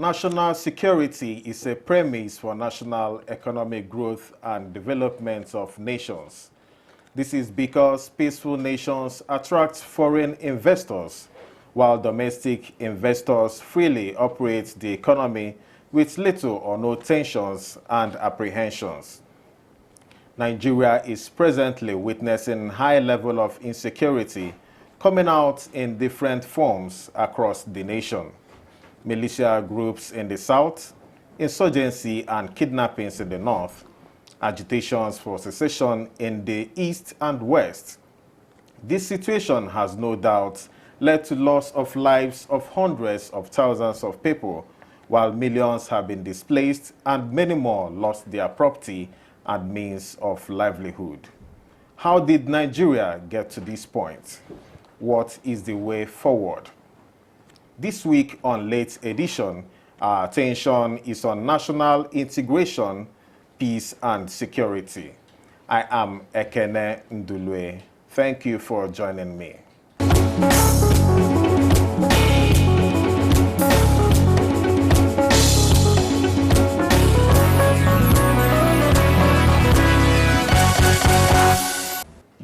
National security is a premise for national economic growth and development of nations. This is because peaceful nations attract foreign investors, while domestic investors freely operate the economy with little or no tensions and apprehensions. Nigeria is presently witnessing high level of insecurity coming out in different forms across the nation. Militia groups in the south, insurgency and kidnappings in the north, agitations for secession in the east and west. This situation has no doubt led to loss of lives of hundreds of thousands of people, while millions have been displaced and many more lost their property and means of livelihood. How did Nigeria get to this point? What is the way forward? This week on Late Edition, our attention is on national integration, peace and security. I am Ekene Ndulue. Thank you for joining me.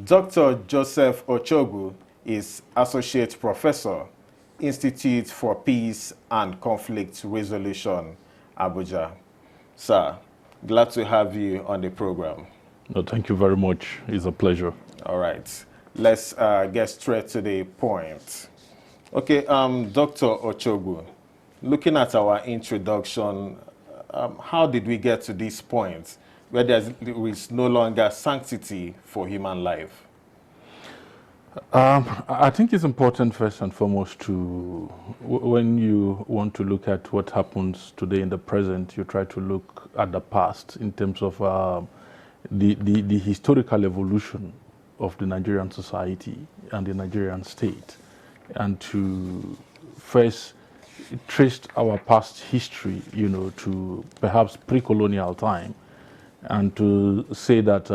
Dr. Joseph Ochogwu is Associate Professor, Institute for Peace and Conflict Resolution, Abuja. Sir, glad to have you on the program. No, thank you very much. It's a pleasure. All right. Let's get straight to the point. Okay, Dr. Ochogwu, looking at our introduction, how did we get to this point where there is no longer sanctity for human life? I think it's important first and foremost to, when you want to look at what happens today in the present, you try to look at the past in terms of the historical evolution of the Nigerian society and the Nigerian state, and to first trace our past history, you know, to perhaps pre-colonial time, and to say that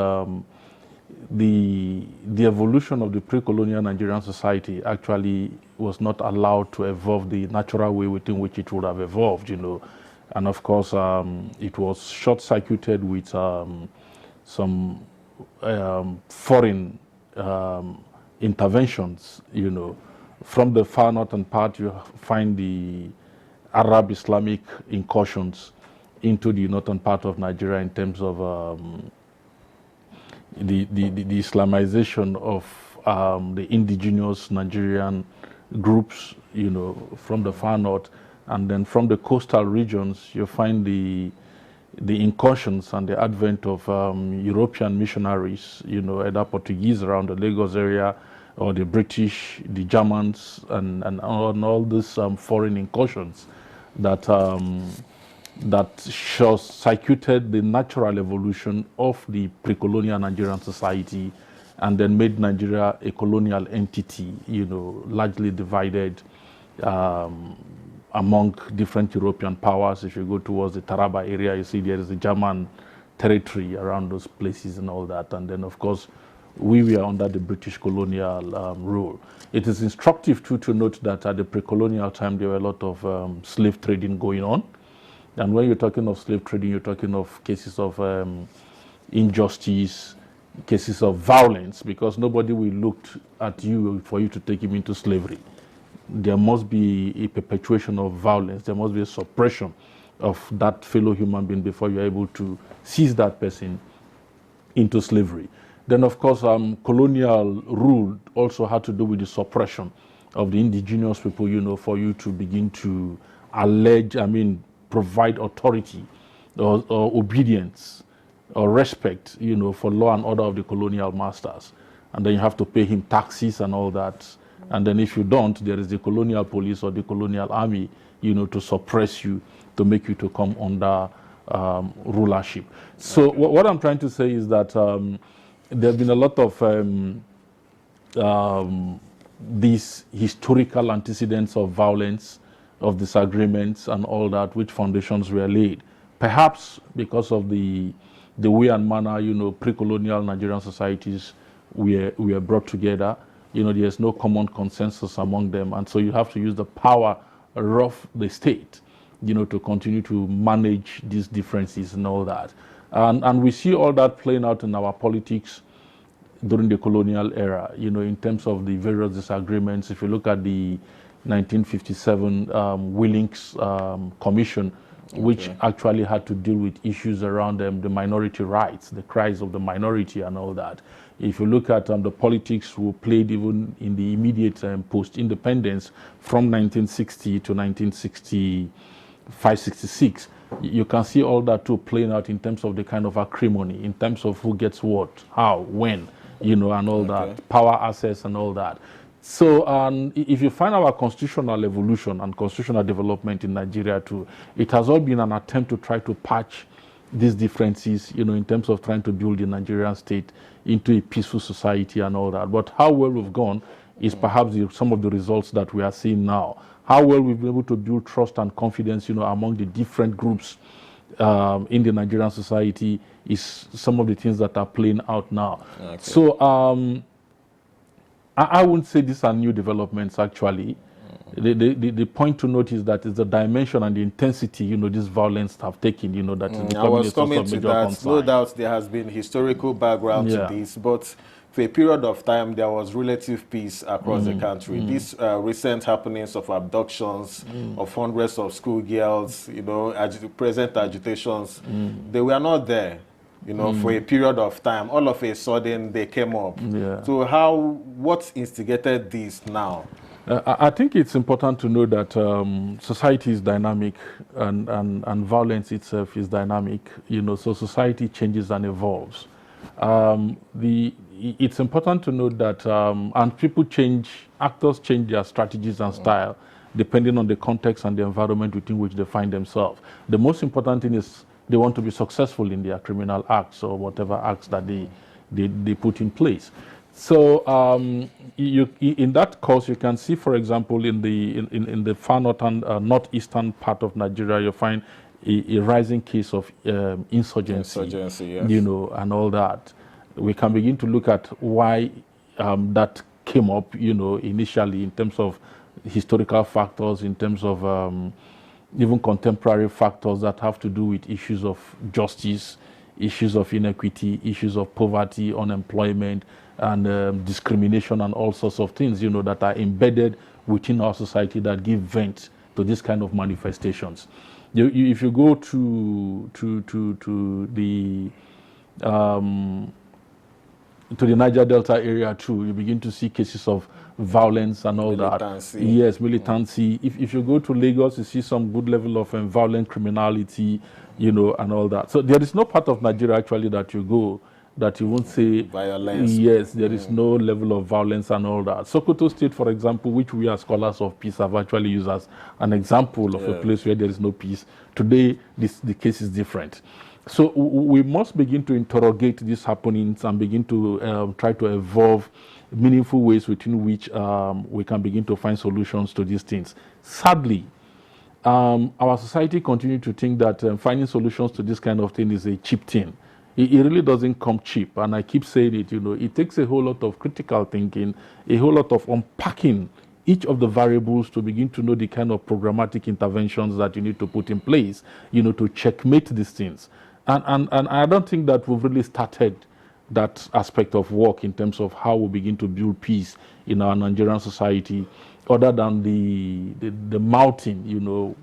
the evolution of the pre-colonial Nigerian society actually was not allowed to evolve the natural way within which it would have evolved, you know. And of course, it was short-circuited with some foreign interventions, you know. From the far northern part, you find the Arab Islamic incursions into the northern part of Nigeria in terms of the Islamization of the indigenous Nigerian groups, you know, from the far north. And then from the coastal regions, you find the incursions and the advent of European missionaries, you know, either Portuguese around the Lagos area, or the British, the Germans, and all these foreign incursions that short-circuited the natural evolution of the pre-colonial Nigerian society, and then made Nigeria a colonial entity, you know, largely divided among different European powers. If you go towards the Taraba area, you see there is a German territory around those places and all that. And then, of course, we were under the British colonial rule. It is instructive, too, to note that at the pre-colonial time, there were a lot of slave trading going on. And when you're talking of slave trading, you're talking of cases of injustice, cases of violence, because nobody will look at you for you to take him into slavery. There must be a perpetuation of violence. There must be a suppression of that fellow human being before you're able to seize that person into slavery. Then, of course, colonial rule also had to do with the suppression of the indigenous people, you know, for you to begin to provide authority or obedience or respect, you know, for law and order of the colonial masters. And then you have to pay him taxes and all that. And then if you don't, there is the colonial police or the colonial army, you know, to suppress you, to make you to come under rulership. So what I'm trying to say is that there have been a lot of these historical antecedents of violence, of disagreements and all that, which foundations were laid. Perhaps because of the way and manner, you know, pre-colonial Nigerian societies were brought together. You know, there's no common consensus among them, and so you have to use the power of the state to continue to manage these differences and all that. And we see all that playing out in our politics during the colonial era, in terms of the various disagreements. If you look at the 1957 Willings Commission, which actually had to deal with issues around the minority rights, the cries of the minority and all that. If you look at the politics who played even in the immediate post-independence from 1960 to 1965, 66, you can see all that too playing out in terms of the kind of acrimony, in terms of who gets what, how, when, and all that, power access and all that. So if you find our constitutional evolution and constitutional development in Nigeria too, it has all been an attempt to try to patch these differences, in terms of trying to build the Nigerian state into a peaceful society and all that. But how well we've gone is perhaps some of the results that we are seeing now. How well we've been able to build trust and confidence, among the different groups in the Nigerian society is some of the things that are playing out now. Okay. So I wouldn't say these are new developments, actually. The point to note is that it's the dimension and the intensity, this violence have taken, that is becoming I was a source coming of to major that. concern. No doubt there has been historical background to this, but for a period of time, there was relative peace across the country. These recent happenings of abductions of hundreds of schoolgirls, present agitations, they were not there. For a period of time, all of a sudden they came up. So what instigated this now? I think it's important to know that society is dynamic and violence itself is dynamic, so society changes and evolves. It's important to note that, and people change, actors change their strategies and style depending on the context and the environment within which they find themselves. The most important thing is they want to be successful in their criminal acts or whatever acts that they put in place. So in that course, you can see, for example, in the far northern, northeastern part of Nigeria, you find a rising case of insurgency, yes. And all that. We can begin to look at why that came up, initially in terms of historical factors, in terms of even contemporary factors that have to do with issues of justice, issues of inequity, issues of poverty, unemployment, and discrimination and all sorts of things, that are embedded within our society that give vent to this kind of manifestations. If you go to the Niger Delta area too, you begin to see cases of violence and all militancy. That. Yes, militancy. If you go to Lagos, you see some good level of violent criminality, and all that. So there is no part of Nigeria actually that you go that you won't say violence. Yes, there is no level of violence and all that. Sokoto State, for example, which we as scholars of peace have actually used as an example of a place where there is no peace. Today, the case is different. So we must begin to interrogate these happenings and begin to try to evolve meaningful ways within which we can begin to find solutions to these things. Sadly, our society continues to think that finding solutions to this kind of thing is a cheap thing. It really doesn't come cheap, and I keep saying it, it takes a whole lot of critical thinking, a whole lot of unpacking each of the variables to begin to know the kind of programmatic interventions that you need to put in place, to checkmate these things. And I don't think that we've really started that aspect of work in terms of how we begin to build peace in our Nigerian society, other than the mouthing,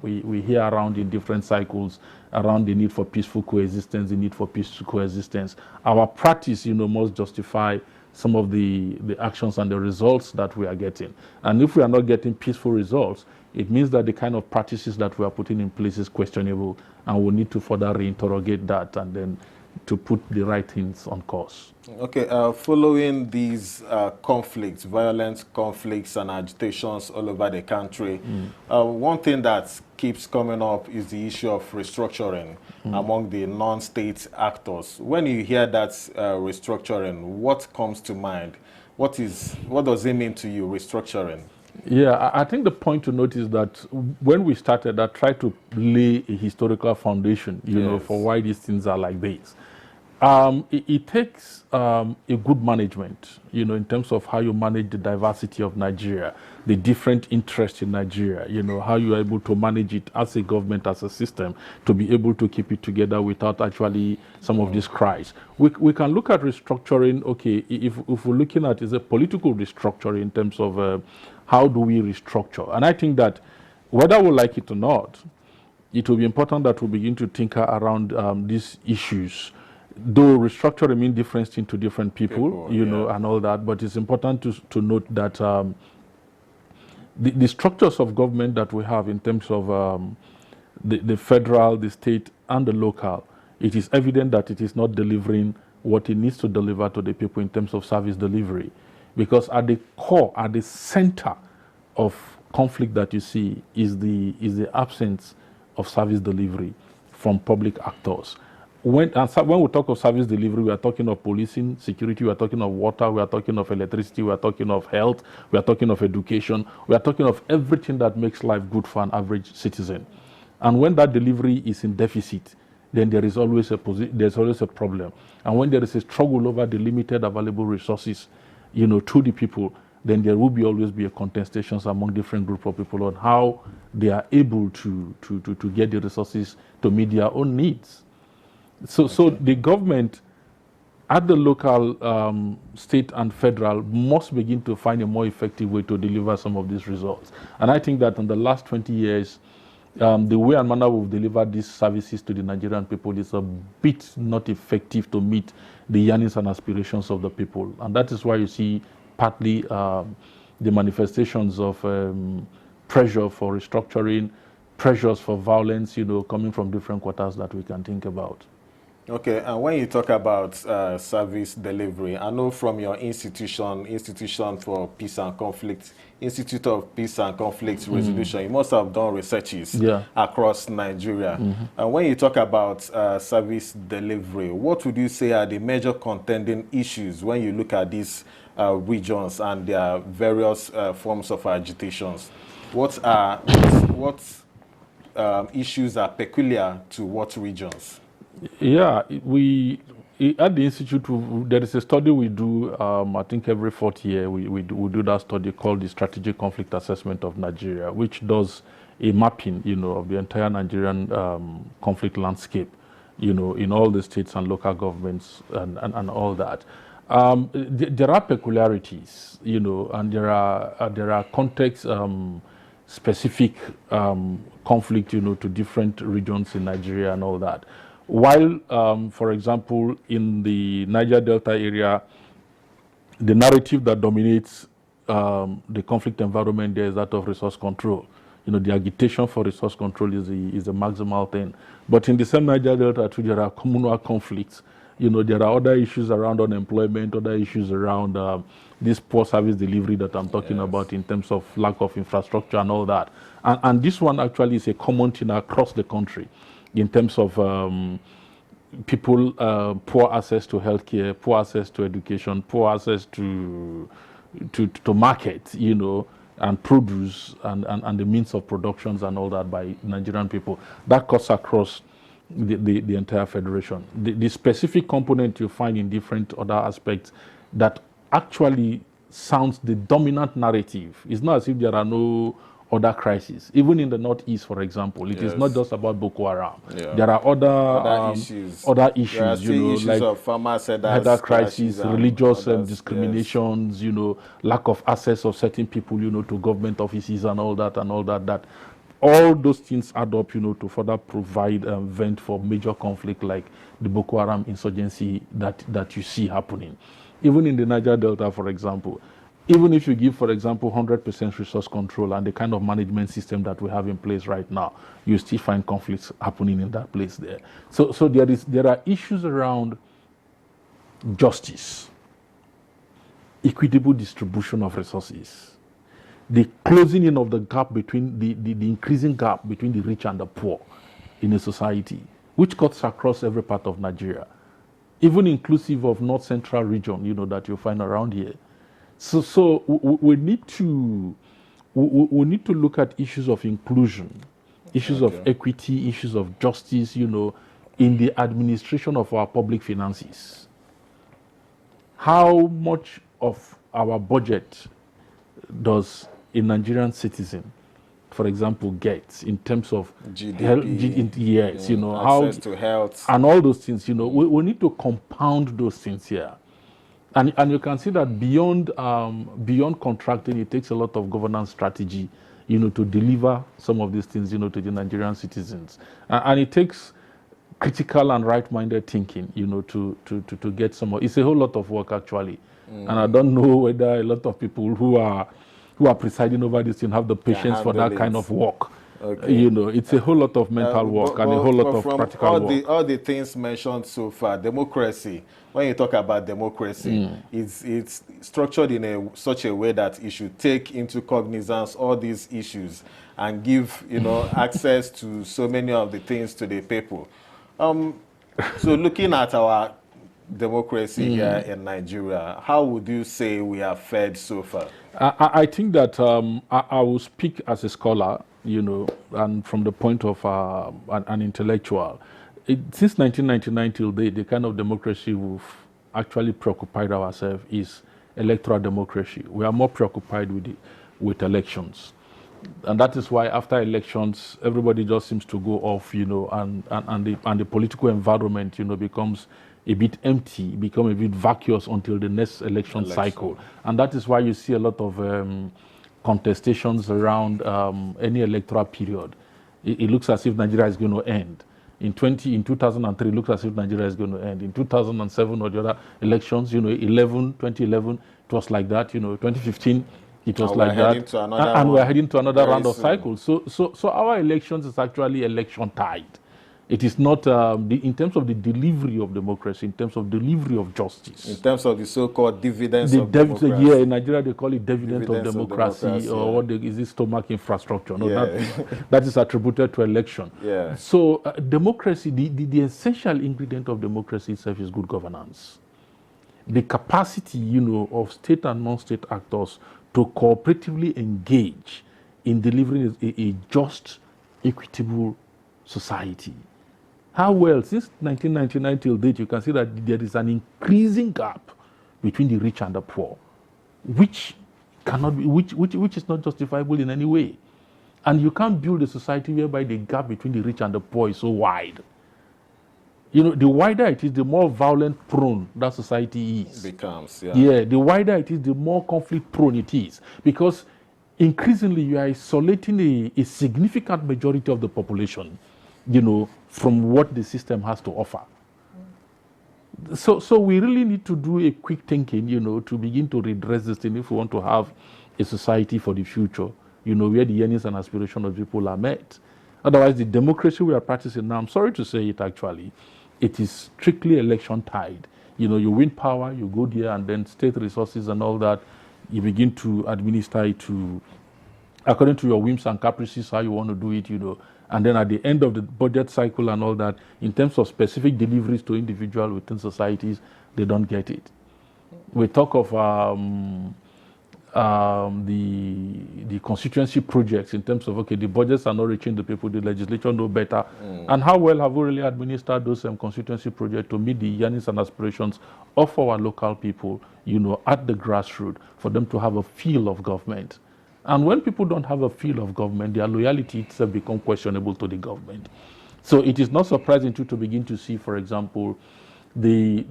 we hear around in different cycles around the need for peaceful coexistence, the need for peaceful coexistence. Our practice, must justify some of the actions and the results that we are getting. And if we are not getting peaceful results, it means that the kind of practices that we are putting in place is questionable, and we need to further reinterrogate that and then to put the right things on course. Okay, following these conflicts, violent conflicts and agitations all over the country, one thing that keeps coming up is the issue of restructuring among the non-state actors. When you hear that restructuring, what comes to mind? What does it mean to you, restructuring? Yeah, I think the point to note is that when we started, I tried to lay a historical foundation, for why these things are like this. It takes a good management, in terms of how you manage the diversity of Nigeria, the different interests in Nigeria, how you are able to manage it as a government, as a system, to be able to keep it together without actually some of these cries. We can look at restructuring, okay, if we're looking at is a political restructuring in terms of how do we restructure. And I think that whether we like it or not, it will be important that we begin to think around these issues. Though restructuring means different things to different people, and all that, but it's important to note that the structures of government that we have in terms of the federal, the state, and the local, it is evident that it is not delivering what it needs to deliver to the people in terms of service delivery. Because at the core, at the center of conflict that you see is the absence of service delivery from public actors. When we talk of service delivery, we are talking of policing, security, we are talking of water, we are talking of electricity, we are talking of health, we are talking of education, we are talking of everything that makes life good for an average citizen. And when that delivery is in deficit, then there is always a problem. And when there is a struggle over the limited available resources, to the people, then there will always be a contestations among different groups of people on how they are able to get the resources to meet their own needs. So the government at the local, state and federal must begin to find a more effective way to deliver some of these results. And I think that in the last 20 years, the way and manner we've delivered these services to the Nigerian people is a bit not effective to meet the yearnings and aspirations of the people. And that is why you see partly the manifestations of pressure for restructuring, pressures for violence, coming from different quarters that we can think about. Okay, and when you talk about service delivery, I know from your Institution for Peace and Conflict, Institute of Peace and Conflict Resolution, you must have done researches across Nigeria. And when you talk about service delivery, what would you say are the major contending issues when you look at these regions and their various forms of agitations? What issues are peculiar to what regions? Yeah, we at the institute there is a study we do. I think every fourth year we do that study called the Strategic Conflict Assessment of Nigeria, which does a mapping, of the entire Nigerian conflict landscape, in all the states and local governments and all that. There are peculiarities, and there are context specific conflict, to different regions in Nigeria and all that. While, for example, in the Niger Delta area, the narrative that dominates the conflict environment there is that of resource control. The agitation for resource control is the maximal thing. But in the same Niger Delta too, there are communal conflicts. There are other issues around unemployment, other issues around this poor service delivery that I'm talking about in terms of lack of infrastructure and all that. And this one actually is a common thing across the country, in terms of people, poor access to healthcare, poor access to education, poor access to market, and produce and the means of productions and all that by Nigerian people. That cuts across the entire federation. The specific component you find in different other aspects that actually sounds the dominant narrative. It's not as if there are no other crises. Even in the Northeast, for example, it is not just about Boko Haram. There are other issues. There are issues like of farmers' crises, religious discriminations, lack of access of certain people, to government offices and all that. That all those things add up, to further provide vent for major conflict like the Boko Haram insurgency that you see happening. Even in the Niger Delta, for example, even if you give, for example, 100% resource control and the kind of management system that we have in place right now, you still find conflicts happening in that place there. So there are issues around justice, equitable distribution of resources, the closing in of the gap between the increasing gap between the rich and the poor in a society, which cuts across every part of Nigeria, even inclusive of North Central region, that you find around here. So we need to look at issues of inclusion, issues of equity, issues of justice, in the administration of our public finances. How much of our budget does a Nigerian citizen, for example, get in terms of GDP, yes, access to health, and all those things? We need to compound those things here, and you can see that beyond contracting, it takes a lot of governance strategy, to deliver some of these things, to the Nigerian citizens, and it takes critical and right-minded thinking, to get some. It's a whole lot of work actually, and I don't know whether a lot of people who are presiding over this thing have the patience for that kind of work. Okay. It's a whole lot of mental work and a whole lot of practical work. All the things mentioned so far, democracy, when you talk about democracy, it's structured in such a way that it should take into cognizance all these issues and give, access to so many of the things to the people. So looking at our democracy here in Nigeria, how would you say we have fared so far? I think that I will speak as a scholar, and from the point of an intellectual. Since 1999 till date, the kind of democracy we've actually preoccupied ourselves is electoral democracy. We are more preoccupied with elections. And that is why after elections, everybody just seems to go off, and the political environment, becomes a bit empty, become a bit vacuous until the next election cycle. And that is why you see a lot of contestations around any electoral period. It looks as if Nigeria is going to end. In 2003, it looks as if Nigeria is going to end. In 2007 or the other elections, 2011, it was like that. 2015, it was like that. And we're heading to another round of cycles. So our elections is actually election tied. It is not in terms of the delivery of democracy, in terms of delivery of justice. In terms of the so-called dividends of democracy. Yeah, in Nigeria they call it dividends of democracy, or what is it, stomach infrastructure. No, that is attributed to election. Yeah. So democracy, the essential ingredient of democracy itself is good governance. The capacity, of state and non-state actors to cooperatively engage in delivering a just, equitable society. How well, since 1999 till date, you can see that there is an increasing gap between the rich and the poor, which cannot be, which is not justifiable in any way. And you can't build a society whereby the gap between the rich and the poor is so wide. The wider it is, the more violent prone that society is. Becomes, Yeah, the wider it is, the more conflict prone it is. Because increasingly you are isolating a significant majority of the population, from what the system has to offer. So we really need to do a quick thinking, to begin to redress this thing if we want to have a society for the future, where the yearnings and aspirations of people are met. Otherwise, the democracy we are practicing now, I'm sorry to say it actually, it is strictly election tied. You win power, you go there, and then state resources and all that, you begin to administer it according to your whims and caprices, how you want to do it, And then at the end of the budget cycle and all that, in terms of specific deliveries to individuals within societies, they don't get it. We talk of the constituency projects in terms of, the budgets are not reaching the people, the legislature know better. And how well have we really administered those constituency projects to meet the yearnings and aspirations of our local people, at the grassroots, for them to have a feel of government. And when people don't have a feel of government, their loyalty itself becomes questionable to the government. So it is not surprising to begin to see, for example, the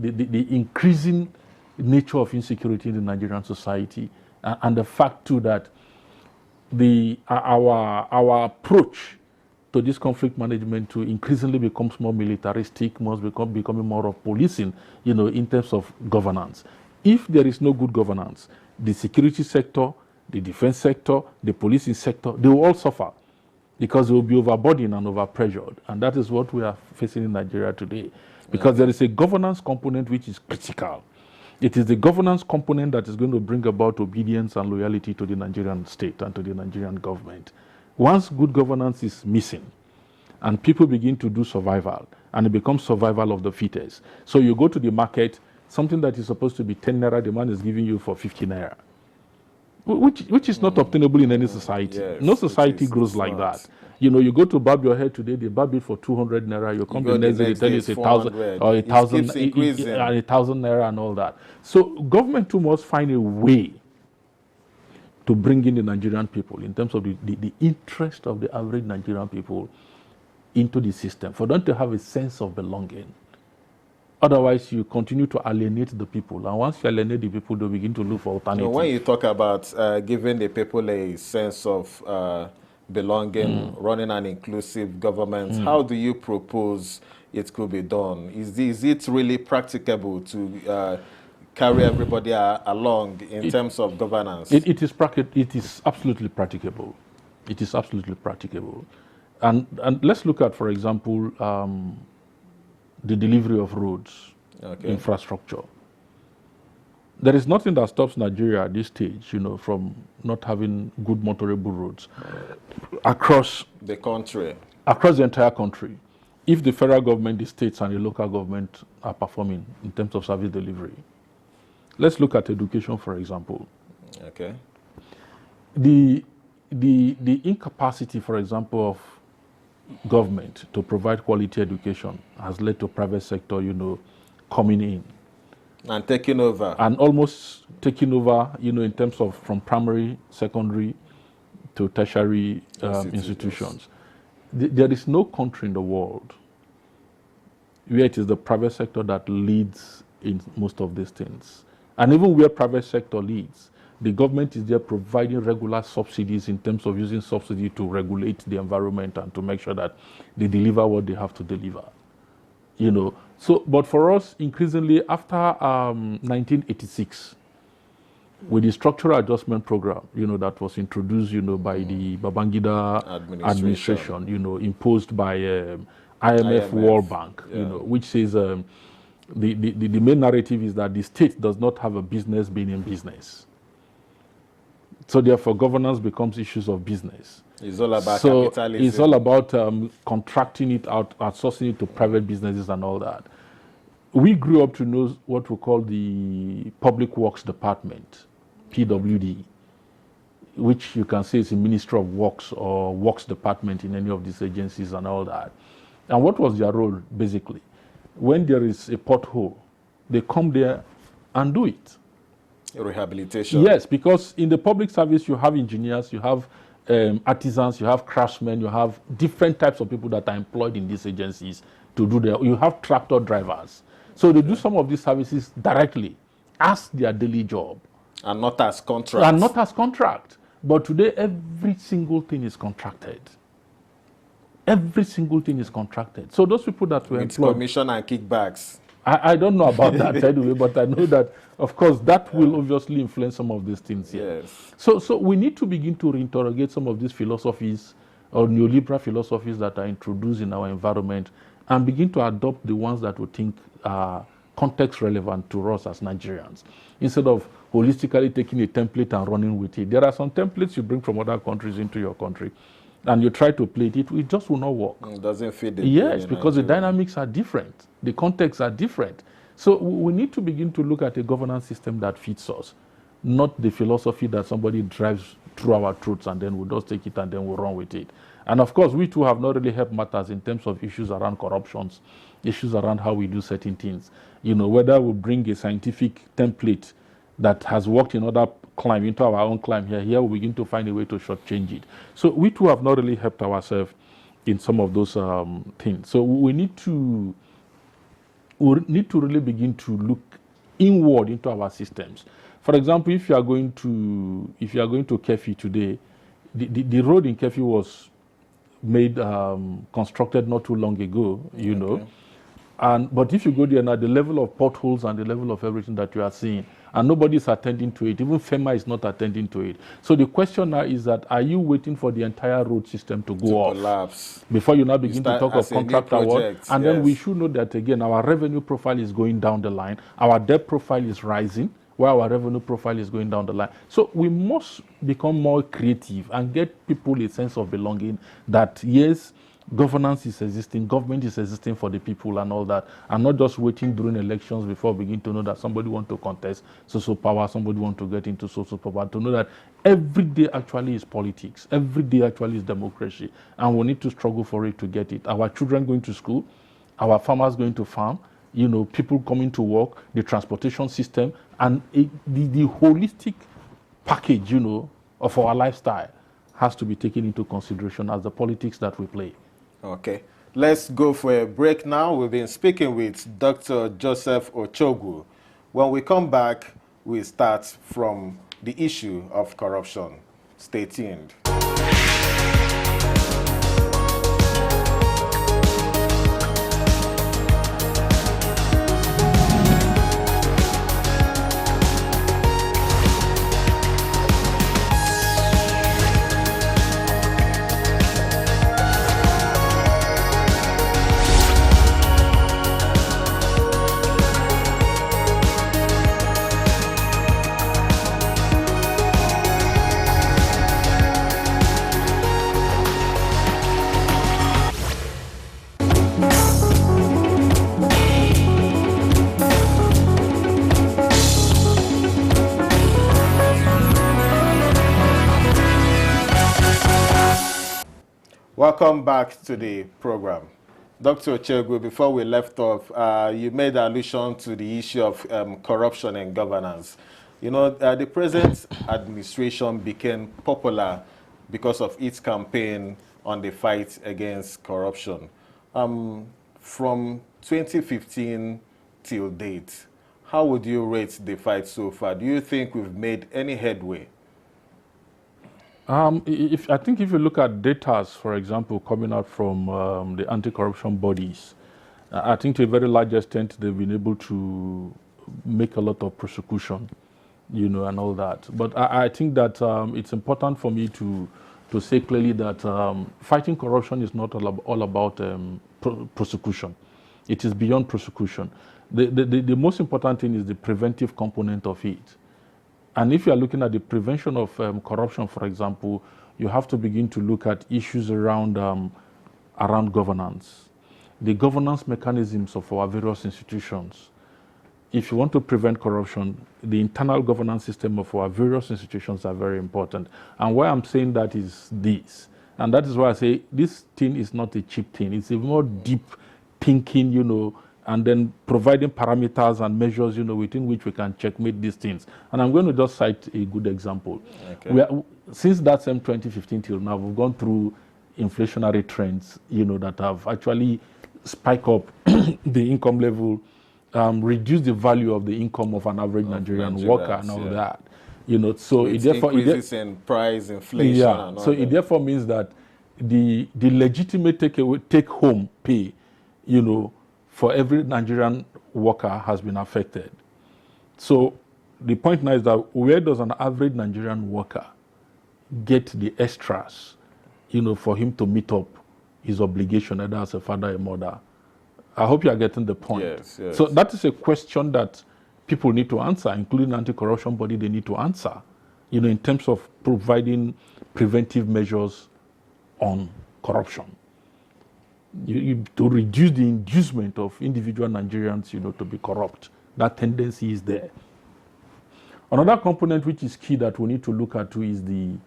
increasing nature of insecurity in the Nigerian society, and the fact too that our approach to this conflict management too increasingly becomes more militaristic, becoming more of policing, in terms of governance. If there is no good governance, the security sector, the defense sector, the policing sector, they will all suffer because they will be overburdened and overpressured. And that is what we are facing in Nigeria today. Because there is a governance component which is critical. It is the governance component that is going to bring about obedience and loyalty to the Nigerian state and to the Nigerian government. Once good governance is missing, and people begin to do survival, and it becomes survival of the fittest. So you go to the market, something that is supposed to be 10 naira, the man is giving you for 50 naira. which is not obtainable in any society. Yes, No society grows it's like not. that. You know, you go to barb your hair today, they barb it for 200 naira. You come the next day, they tell you it's 1,000 or It 1,000 keeps increasing. and 1,000 naira and all that. So government too must find a way to bring in the Nigerian people in terms of the interest of the average Nigerian people into the system, for them to have a sense of belonging. Otherwise, you continue to alienate the people. And once you alienate the people, they begin to look for alternatives. So when you talk about giving the people a sense of belonging, running an inclusive government, how do you propose it could be done? Is it really practicable to carry everybody along in terms of governance? It is absolutely practicable. It is absolutely practicable. And let's look at, for example, the delivery of roads, infrastructure. There is nothing that stops Nigeria at this stage, you know, from not having good motorable roads across the country, across the entire country, if the federal government, the states, and the local government are performing in terms of service delivery. Let's look at education, for example. Okay. The incapacity, for example, of government to provide quality education has led to private sector, you know, coming in and taking over, and almost taking over, you know, in terms of from primary, secondary to tertiary institutions. There is no country in the world where it is the private sector that leads in most of these things. And even where private sector leads, the government is there providing regular subsidies in terms of using subsidy to regulate the environment and to make sure that they deliver what they have to deliver. You know, so, but for us, increasingly after 1986, with the structural adjustment program, you know, that was introduced, you know, by the Babangida administration, you know, imposed by IMF, World Bank, you know, which says the main narrative is that the state does not have a business being in business. So therefore, governance becomes issues of business. It's all about capitalism. It's all about contracting it out, outsourcing it to private businesses and all that. We grew up to know what we call the Public Works Department, PWD, which you can say is a Ministry of Works or Works Department in any of these agencies and all that. And what was their role, basically? When there is a pothole, they come there and do it. Rehabilitation. Yes, because in the public service, you have engineers, you have artisans, you have craftsmen, you have different types of people that are employed in these agencies to do their, you have tractor drivers. So they do some of these services directly as their daily job. And not as contract. And not as contract. But today, every single thing is contracted. Every single thing is contracted. So those people that were employed... commission and kickbacks. I don't know about that anyway, but I know that, of course, that will obviously influence some of these things here. Yes. So we need to begin to reinterrogate some of these philosophies or neoliberal philosophies that are introduced in our environment and begin to adopt the ones that we think are context relevant to us as Nigerians, instead of holistically taking a template and running with it. There are some templates you bring from other countries into your country, and you try to play it just will not work. It doesn't fit the Yes, because the dynamics are different. The contexts are different. So we need to begin to look at a governance system that fits us, not the philosophy that somebody drives through our throats and then we'll just take it and then we'll run with it. And of course, we too have not really helped matters in terms of issues around corruptions, issues around how we do certain things. You know, whether we bring a scientific template that has worked in other climb into our own climb here we begin to find a way to shortchange it. So we too have not really helped ourselves in some of those things. So we need to really begin to look inward into our systems. For example, if you are going to Kefi today, the road in Kefi was made constructed not too long ago, you know. But if you go there now, the level of potholes and the level of everything that you are seeing, and nobody is attending to it, even FEMA is not attending to it. So the question now is that, are you waiting for the entire road system to go off collapse before you now begin to talk of contract award? And then we should know that, again, our revenue profile is going down the line, our debt profile is rising, while our revenue profile is going down the line. So we must become more creative and get people a sense of belonging that, yes, Governance is existing, government is existing for the people and all that, and not just waiting during elections before begin to know that somebody want to contest social power, somebody want to get into social power, to know that every day actually is politics, every day actually is democracy, and we need to struggle for it to get it. Our children going to school, our farmers going to farm, people coming to work, the transportation system, and the holistic package, of our lifestyle has to be taken into consideration as the politics that we play. Okay, let's go for a break now. We've been speaking with Dr. Joseph Ochogwu. When we come back, we start from the issue of corruption. Stay tuned. Welcome back to the program. Dr. Ochogwu, before we left off, you made allusion to the issue of corruption and governance. The present administration became popular because of its campaign on the fight against corruption. From 2015 till date, how would you rate the fight so far? Do you think we've made any headway? I think if you look at data, for example, coming out from the anti-corruption bodies, I think to a very large extent they've been able to make a lot of prosecution, and all that. But I think that it's important for me to say clearly that fighting corruption is not all about prosecution. It is beyond prosecution. The most important thing is the preventive component of it. And if you are looking at the prevention of corruption, for example, you have to begin to look at issues around governance, the governance mechanisms of our various institutions. If you want to prevent corruption, the internal governance system of our various institutions are very important. And why I'm saying that is this, and that is why I say this thing is not a cheap thing. It's a more deep thinking, and then providing parameters and measures, within which we can checkmate these things. And I'm going to just cite a good example. Okay. Since that same 2015 till now, we've gone through inflationary trends, that have actually spiked up the income level, reduced the value of the income of an average Nigerian worker and all that. So it therefore increases in price, inflation. Yeah. And all So that. it therefore means that the legitimate take home pay, for every Nigerian worker has been affected. So the point now is that where does an average Nigerian worker get the extras, for him to meet up his obligation, either as a father or mother? I hope you are getting the point. Yes. So that is a question that people need to answer, including anti-corruption body, they need to answer, in terms of providing preventive measures on corruption. To reduce the inducement of individual Nigerians, to be corrupt. That tendency is there. Another component which is key that we need to look at too is the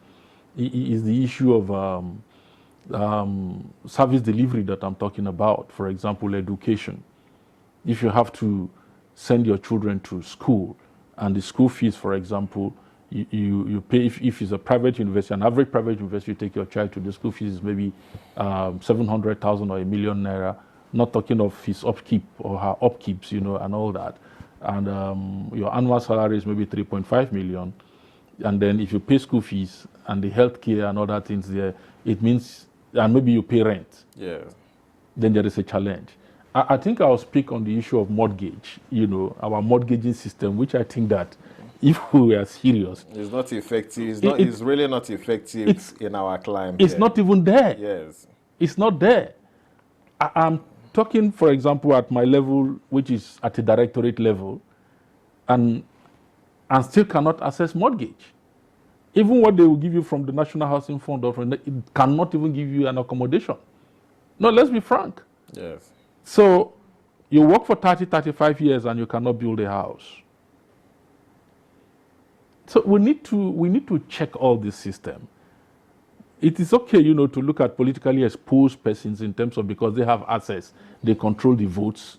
issue of service delivery that I'm talking about. For example, education. If you have to send your children to school, and the school fees, for example, you pay, if it's a private university, an average private university, you take your child to the school fees is maybe 700,000 or 1 million naira, not talking of his upkeep or her upkeeps, and all that. And your annual salary is maybe 3.5 million. And then if you pay school fees and the healthcare and other things there, it means, and maybe you pay rent. Yeah. Then there is a challenge. I think I'll speak on the issue of mortgage, our mortgaging system, which I think that if we are serious, it's not effective. It's really not effective in our climate. It's not even there. Yes. It's not there. I'm talking, for example, at my level, which is at a directorate level, and still cannot access mortgage. Even what they will give you from the National Housing Fund, it cannot even give you an accommodation. No, let's be frank. Yes. So you work for 30, 35 years and you cannot build a house. So we need to check all this system. It is okay, to look at politically exposed persons in terms of because they have access, they control the votes,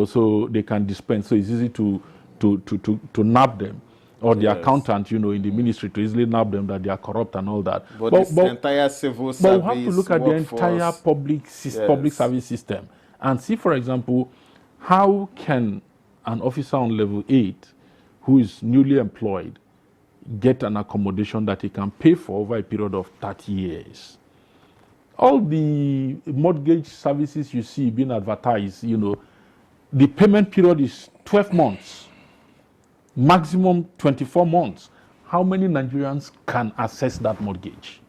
so they can dispense. So it's easy to nab them, or the Yes. accountant, in the ministry to easily nab them that they are corrupt and all that. But this entire civil service, but we have to look at the workforce, entire public service system and see, for example, how can an officer on level 8 who is newly employed get an accommodation that he can pay for over a period of 30 years. All the mortgage services you see being advertised, the payment period is 12 months, maximum 24 months. How many Nigerians can access that mortgage?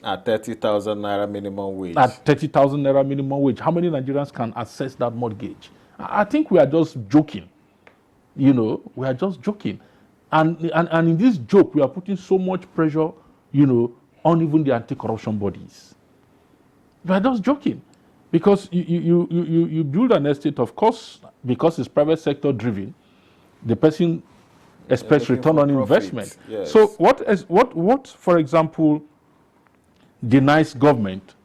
At 30,000 naira minimum wage. At 30,000 naira minimum wage, how many Nigerians can access that mortgage? I think we are just joking. We are just joking. And in this joke, we are putting so much pressure, on even the anti-corruption bodies. We are just joking. Because you build an estate, of course, because it's private sector driven, the person expects return on investment. Yes. So what, for example, denies government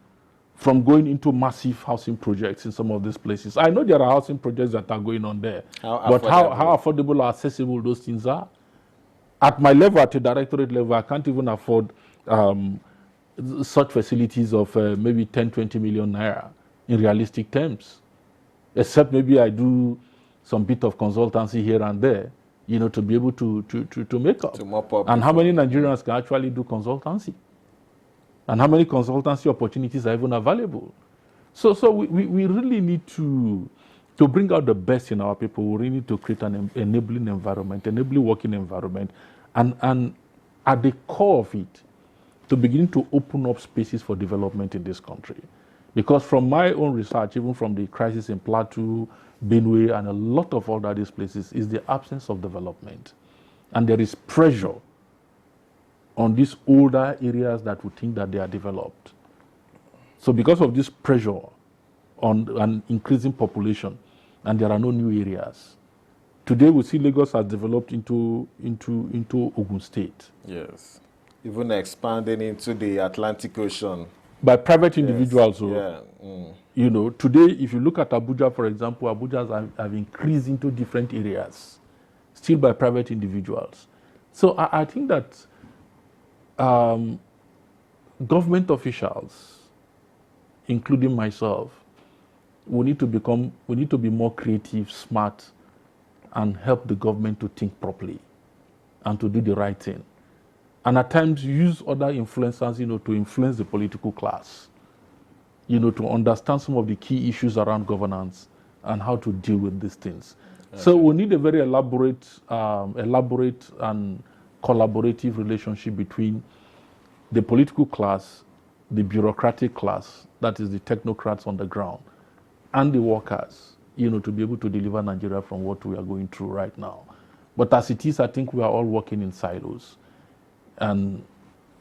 from going into massive housing projects in some of these places? I know there are housing projects that are going on there, but how affordable or accessible those things are? At my level, at a directorate level, I can't even afford such facilities of maybe 10, 20 million naira in realistic terms. Except maybe I do some bit of consultancy here and there, to be able to make up. To mop up. And how many Nigerians can actually do consultancy? And how many consultancy opportunities are even available? So we really need to bring out the best in our people. We really need to create an enabling environment, enabling working environment, and at the core of it, to begin to open up spaces for development in this country. Because from my own research, even from the crisis in Plateau, Benue, and a lot of other these places, is the absence of development. And there is pressure on these older areas that would think that they are developed. So because of this pressure on an increasing population, and there are no new areas, today we see Lagos has developed into Ogun State. Yes. Even expanding into the Atlantic Ocean. By private individuals. Yes. Yeah. Today, if you look at Abuja, for example, Abuja have increased into different areas, still by private individuals. So I think that government officials, including myself, we need to be more creative, smart, and help the government to think properly and to do the right thing. And at times use other influencers, to influence the political class, to understand some of the key issues around governance and how to deal with these things. Okay. So we need a very elaborate and collaborative relationship between the political class, the bureaucratic class, that is the technocrats on the ground, and the workers, to be able to deliver Nigeria from what we are going through right now. But as it is, I think we are all working in silos. And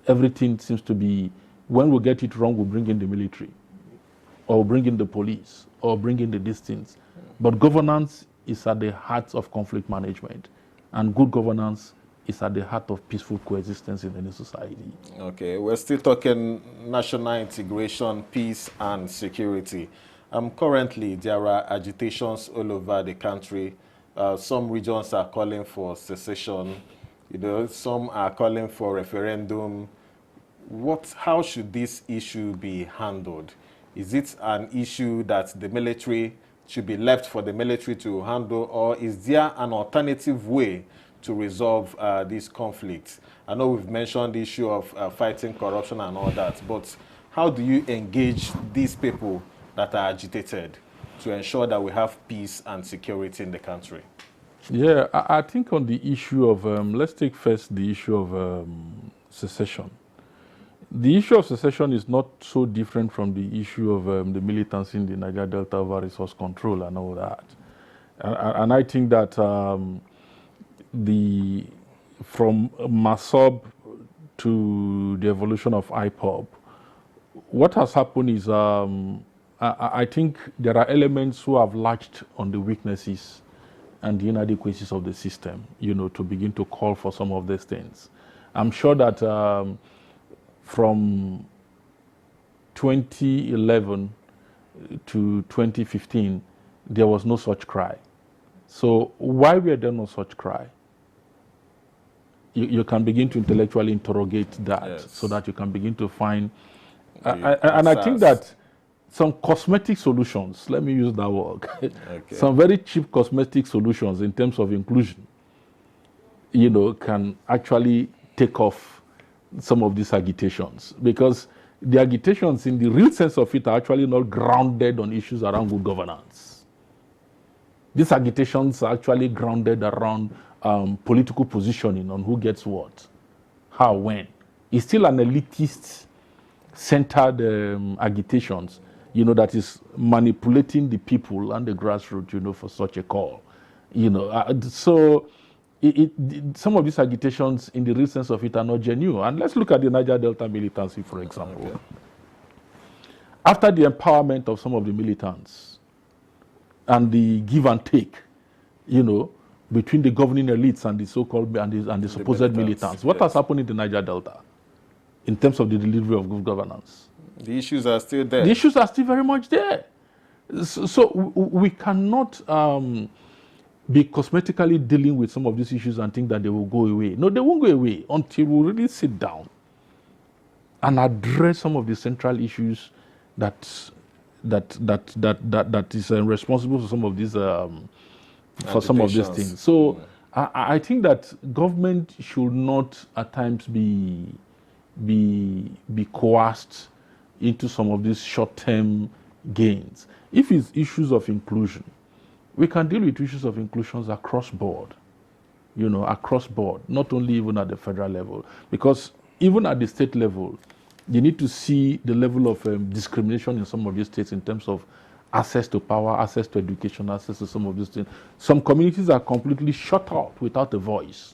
everything seems to be, when we get it wrong, we bring in the military, or bring in the police, or bring in the distance. But governance is at the heart of conflict management. And good governance is at the heart of peaceful coexistence in any society. Okay, we're still talking national integration, peace, and security. Currently, there are agitations all over the country. Some regions are calling for secession. Some are calling for referendum. How should this issue be handled? Is it an issue that the military should be left for the military to handle, or is there an alternative way to resolve this conflict? I know we've mentioned the issue of fighting corruption and all that, but how do you engage these people that are agitated to ensure that we have peace and security in the country? Yeah, I think on the issue of, let's take first the issue of secession. The issue of secession is not so different from the issue of the militancy in the Niger Delta over resource control and all that. And I think that from MASOB to the evolution of IPOB, what has happened is I think there are elements who have latched on the weaknesses and the inadequacies of the system, to begin to call for some of these things. I'm sure that from 2011 to 2015, there was no such cry. So why were there no such cry? You can begin to intellectually interrogate that, so that you can begin to find, and I think that some cosmetic solutions, let me use that word, some very cheap cosmetic solutions in terms of inclusion, can actually take off some of these agitations, because the agitations in the real sense of it are actually not grounded on issues around good governance. These agitations are actually grounded around political positioning on who gets what, how, when. It's still an elitist centered agitations, that is manipulating the people and the grassroots, for such a call. So some of these agitations in the real sense of it are not genuine. And let's look at the Niger Delta militancy, for example. Okay. After the empowerment of some of the militants and the give and take, between the governing elites and the so-called and the supposed militants, what has happened in the Niger Delta in terms of the delivery of good governance? The issues are still there. The issues are still very much there. So we cannot be cosmetically dealing with some of these issues and think that they will go away. No, they won't go away until we really sit down and address some of the central issues that is responsible for some of these things. So I think that government should not at times be coerced into some of these short-term gains. If it's issues of inclusion, we can deal with issues of inclusions across board, across board, not only even at the federal level, because even at the state level, you need to see the level of discrimination in some of these states in terms of access to power, access to education, access to some of these things. Some communities are completely shut out without a voice.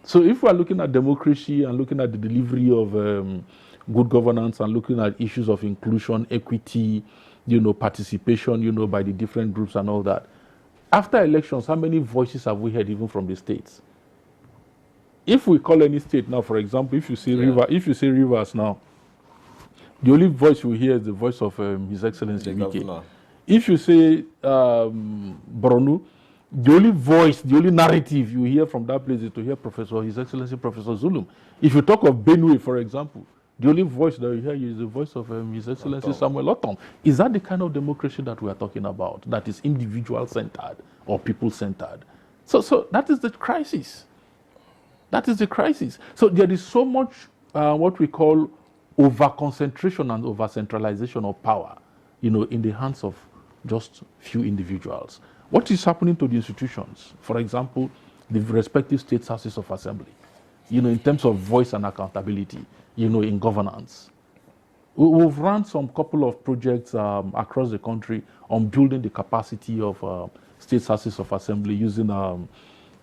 So if we're looking at democracy and looking at the delivery of good governance and looking at issues of inclusion, equity, participation, by the different groups and all that, after elections, how many voices have we heard even from the states? If we call any state now, for example, if you say Rivers now, the only voice you hear is the voice of His Excellency Wike. If you say Borno, the only voice, the only narrative you hear from that place is to hear His Excellency Professor Zulum. If you talk of Benue, for example, the only voice that you hear is the voice of His Excellency Samuel Otom. Is that the kind of democracy that we are talking about, that is individual-centered or people-centered? So that is the crisis. That is the crisis. So there is so much what we call over-concentration and over-centralization of power, in the hands of just few individuals. What is happening to the institutions? For example, the respective state houses of assembly, in terms of voice and accountability, in governance. We've run some couple of projects across the country on building the capacity of state houses of assembly using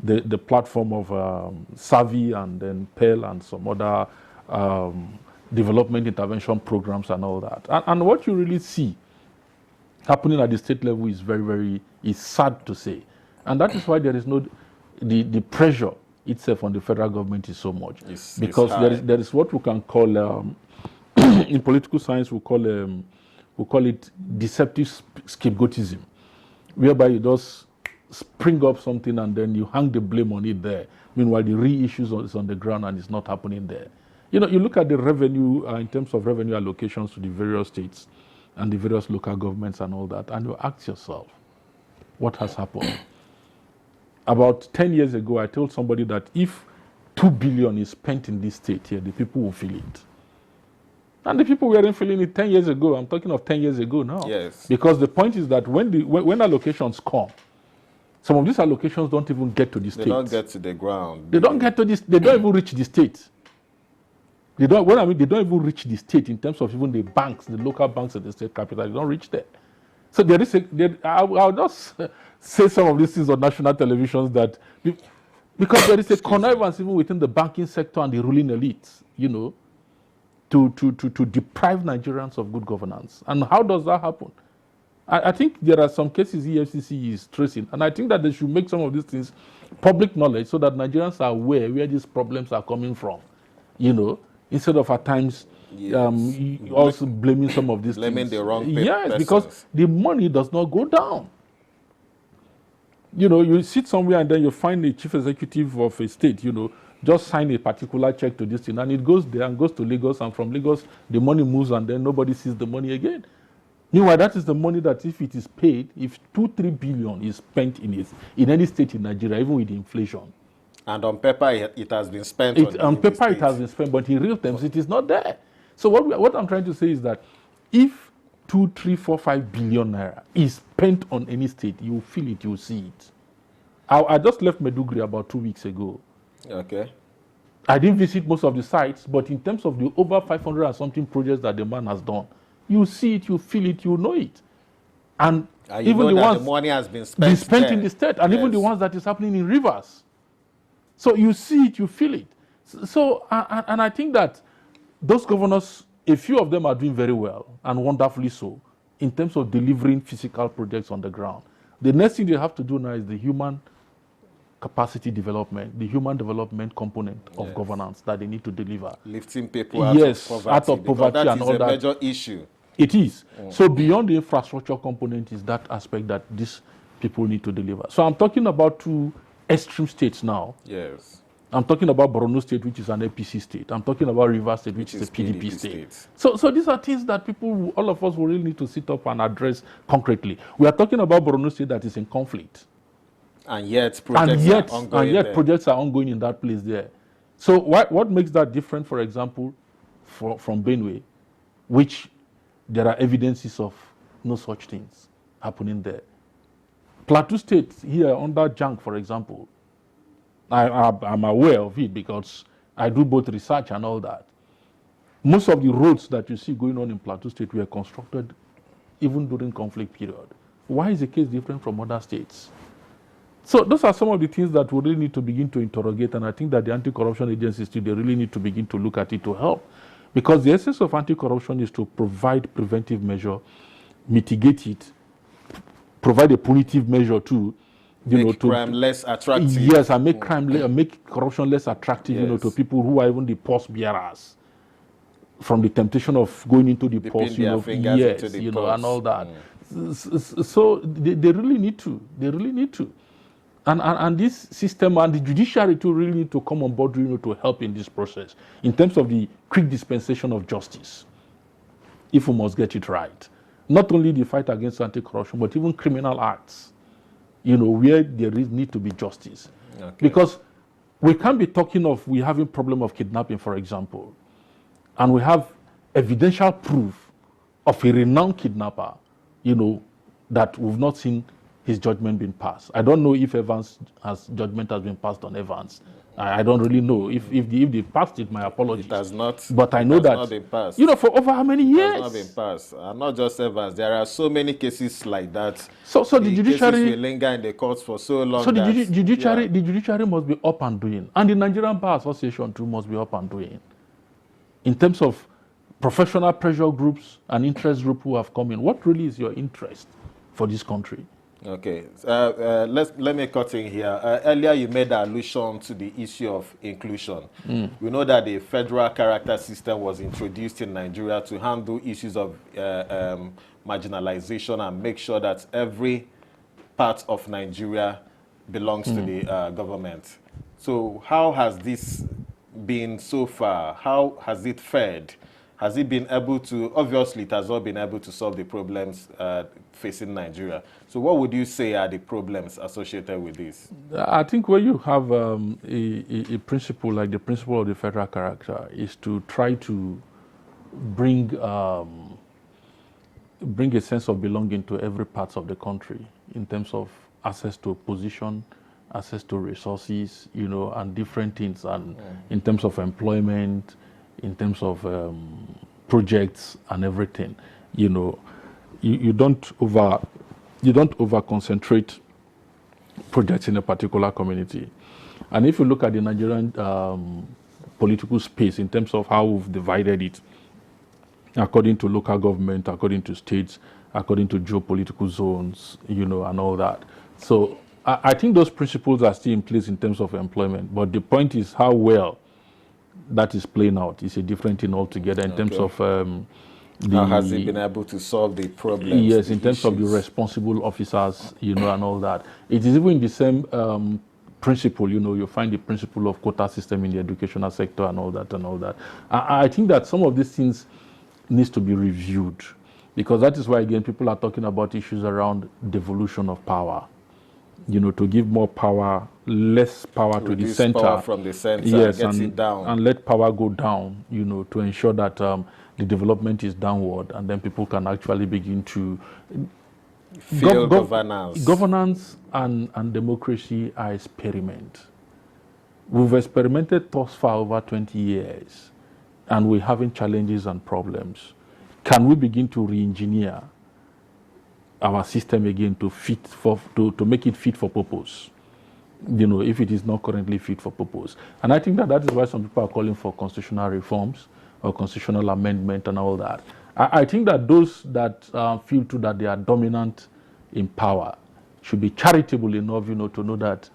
the platform of Savvy and then PEL and some other development intervention programs and all that. And what you really see happening at the state level is is sad to say. And that is why there is the pressure itself on the federal government is so much. Because there is what we can call, in political science, we call it deceptive scapegoatism, whereby you just spring up something and then you hang the blame on it there. Meanwhile, the real issue is on the ground and it's not happening there. You look at the revenue in terms of revenue allocations to the various states and the various local governments and all that, and you ask yourself, what has happened? About 10 years ago, I told somebody that if 2 billion is spent in this state here, the people will feel it. And the people weren't feeling it 10 years ago. I'm talking of 10 years ago now. Yes. Because the point is that when allocations come, some of these allocations don't even get to the state. They don't get to the ground. They don't get to this. They don't even reach the state. They don't even reach the state in terms of even the banks, the local banks at the state capital. They don't reach there. So I'll just say some of these things on national televisions that because there is a connivance even within the banking sector and the ruling elites, to deprive Nigerians of good governance. And how does that happen? I think there are some cases EFCC is tracing, and I think that they should make some of these things public knowledge so that Nigerians are aware where these problems are coming from, instead of at times also blaming some of these blaming things. The wrong yes, persons. Because the money does not go down. You sit somewhere and then you find the chief executive of a state, just sign a particular check to this thing, and it goes there and goes to Lagos, and from Lagos the money moves, and then nobody sees the money again. Meanwhile, that is the money that if it is paid, if 2-3 billion is spent in any state in Nigeria, even with inflation. And on paper, it has been spent. On paper, it has been spent, but in real terms, it is not there. So what I'm trying to say is that if 2, 3, 4, 5 billion naira is spent on any state, you feel it, you see it. I just left Meduguri about 2 weeks ago. Okay. I didn't visit most of the sites, but in terms of the over 500 and something projects that the man has done, you see it, you feel it, you know it. And even the ones the money has been spent in the state, and even the ones that is happening in rivers. So you see it, you feel it. So, and I think that those governors, a few of them are doing very well, and wonderfully so, in terms of delivering physical projects on the ground. The next thing they have to do now is the human capacity development, the human development component of governance that they need to deliver. Lifting people out of poverty and all that. That is a major issue. It is. So beyond the infrastructure component is that aspect that these people need to deliver. So I'm talking about 2 extreme states now. Yes. I'm talking about Borno State, which is an APC state. I'm talking about Rivers State, which is a PDP state. So these are things that all of us will really need to sit up and address concretely. We are talking about Borno State that is in conflict. And yet projects are ongoing in that place there. So what makes that different, for example, from Benue, which there are evidences of no such things happening there. Plateau State here under Jank, for example, I'm aware of it because I do both research and all that. Most of the roads that you see going on in Plateau State were constructed even during conflict period. Why is the case different from other states? So those are some of the things that we really need to begin to interrogate, and I think that the anti-corruption agencies too, they really need to begin to look at it to help. Because the essence of anti-corruption is to provide preventive measure, mitigate it, provide a punitive measure too, make crime less attractive. Yes, and make corruption less attractive, to people who are even the pulse bearers, from the temptation of going into the pulse, and all that. So they really need to. They really need to. And this system and the judiciary too really need to come on board, to help in this process in terms of the quick dispensation of justice, if we must get it right. Not only the fight against anti-corruption, but even criminal acts, where there need to be justice. Okay. Because we can't be talking of we having problem of kidnapping, for example, and we have evidential proof of a renowned kidnapper, that we've not seen his judgment being passed. I don't know if judgment has been passed on Evans. I don't really know. If they passed it, my apologies. It has not. But I know that, not been passed. For over how many years? It has not been passed. Not just Evans. There are so many cases like that. So the judiciary cases will linger in the courts for so long. So the judiciary must be up and doing, and the Nigerian Bar Association too must be up and doing. In terms of professional pressure groups and interest groups who have come in, what really is your interest for this country? Okay, let me cut in here. Earlier you made allusion to the issue of inclusion. We know that the federal character system was introduced in Nigeria to handle issues of marginalization and make sure that every part of Nigeria belongs to the government. So how has this been so far? How has it fared? Has it been able to, obviously it has not been able to solve the problems facing Nigeria. So what would you say are the problems associated with this? I think when you have a principle like the principle of the federal character is to try to bring a sense of belonging to every part of the country in terms of access to position, access to resources, and different things, and in terms of employment, in terms of projects and everything, you don't over concentrate projects in a particular community. And if you look at the Nigerian political space in terms of how we've divided it according to local government, according to states, according to geopolitical zones, and all that. So I think those principles are still in place in terms of employment. But the point is how well that is playing out is a different thing altogether in terms of how has he been able to solve the problems? Yes, in terms of the responsible officers, and all that. It is even the same principle, you find the principle of quota system in the educational sector and all that. I think that some of these things needs to be reviewed, because that is why, again, people are talking about issues around devolution of power. To give more power, less power to the center. Power from the center, yes, get it down. And let power go down, to ensure that the development is downward, and then people can actually begin to feel governance. Governance and democracy are experiment. We've experimented thus far over 20 years, and we're having challenges and problems. Can we begin to re-engineer our system again to make it fit for purpose? If it is not currently fit for purpose. And I think that is why some people are calling for constitutional reforms or constitutional amendment and all that. I think that those that feel too that they are dominant in power should be charitable enough, to know that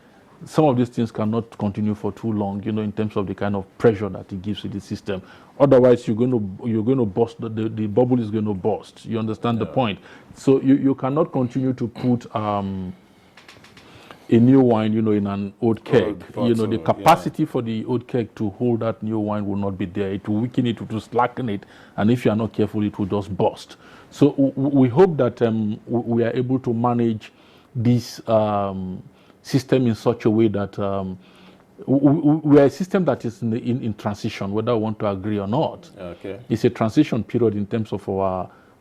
some of these things cannot continue for too long, in terms of the kind of pressure that it gives to the system. Otherwise, you're going to burst. The bubble is going to burst. You understand the point? So you cannot continue to put a new wine, in an old keg. The capacity for the old keg to hold that new wine will not be there. It will weaken it, it will slacken it, and if you are not careful, it will just burst. So we hope that we are able to manage this system in such a way that we are a system that is in transition, whether we want to agree or not. Okay. It's a transition period in terms of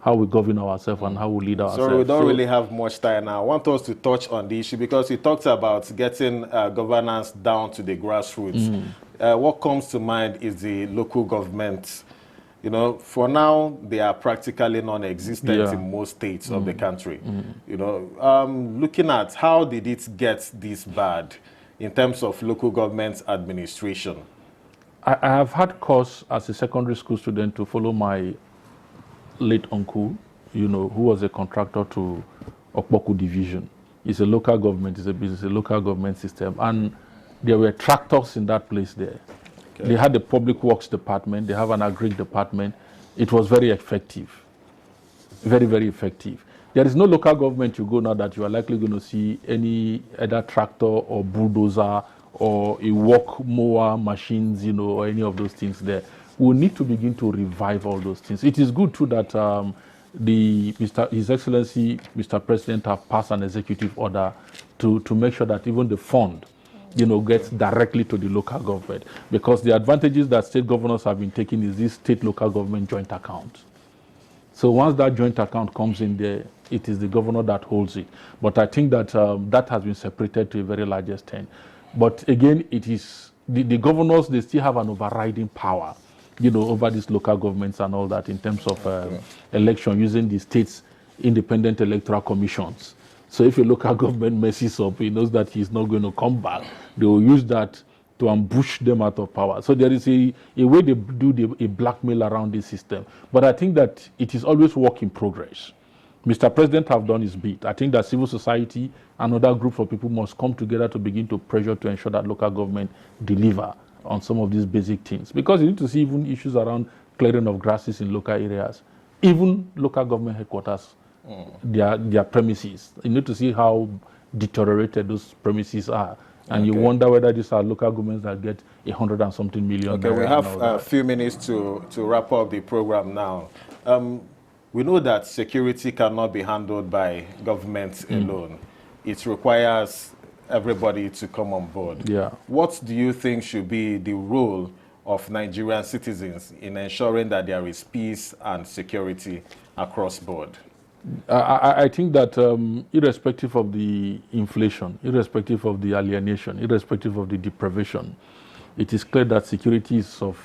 how we govern ourselves and how we lead ourselves. So we don't really have much time now. I want us to touch on the issue because we talked about getting governance down to the grassroots. What comes to mind is the local government. For now, they are practically non-existent in most states of the country. Looking at how did it get this bad in terms of local government administration? I have had cause as a secondary school student to follow my late uncle, who was a contractor to Ochogwu division. It's a local government, it's a business, a local government system. And there were tractors in that place there. Okay. They had the public works department, they have an agri department. It was very effective, very, very effective. There is no local government you go now that you are likely going to see any either tractor or bulldozer or a walk mower machines, or any of those things there. We need to begin to revive all those things. It is good too that His Excellency, Mr. President, have passed an executive order to make sure that even the fund, gets directly to the local government. Because the advantages that state governors have been taking is this state-local government joint account. So once that joint account comes in there, it is the governor that holds it. But I think that that has been separated to a very large extent. But again, it is the governors, they still have an overriding power, over these local governments and all that in terms of election using the state's independent electoral commissions. So if a local government messes up, he knows that he's not going to come back. They will use that to ambush them out of power. So there is a way they do a blackmail around this system. But I think that it is always work in progress. Mr. President have done his bit. I think that civil society and other groups of people must come together to begin to pressure to ensure that local government deliver on some of these basic things. Because you need to see even issues around clearing of grasses in local areas, even local government headquarters, their premises. You need to see how deteriorated those premises are. And you wonder whether these are local governments that get 100 and something million. Okay, we have a few minutes to wrap up the program now. We know that security cannot be handled by government alone. It requires everybody to come on board. Yeah. What do you think should be the role of Nigerian citizens in ensuring that there is peace and security across board? I think that irrespective of the inflation, irrespective of the alienation, irrespective of the deprivation, it is clear that security is of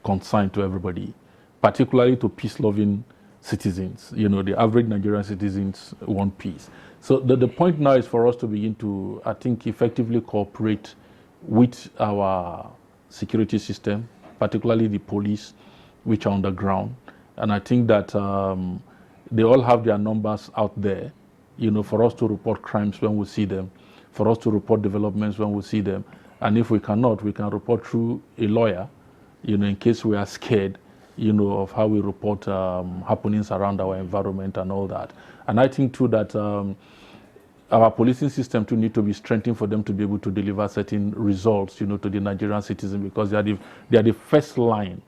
concern to everybody, particularly to peace-loving citizens. The average Nigerian citizens want peace. So the point now is for us to begin to, I think, effectively cooperate with our security system, particularly the police, which are on the ground, And I think that they all have their numbers out there, for us to report crimes when we see them, for us to report developments when we see them. And if we cannot, we can report through a lawyer, in case we are scared, of how we report happenings around our environment and all that. And I think too that our policing system too need to be strengthened for them to be able to deliver certain results, to the Nigerian citizen, because they are the first line,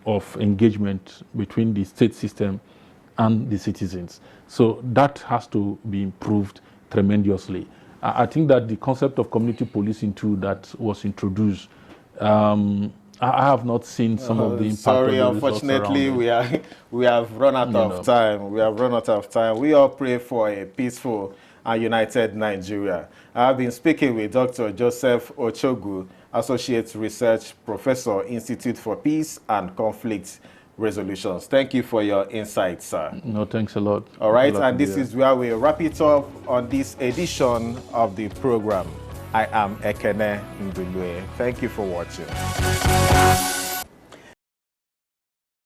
of engagement between the state system and the citizens. So that has to be improved tremendously. I think that the concept of community policing too that was introduced, I have not seen some of the impact. Sorry, of the unfortunately, we have run out of time. We have run out of time. We all pray for a peaceful and united Nigeria. I have been speaking with Dr. Joseph Ochogwu, Associate Research Professor, Institute for Peace and Conflict Resolutions. Thank you for your insights, sir. No, thanks a lot. All right, and this is where we wrap it up on this edition of the program. I am Ekene Ndulue. Thank you for watching.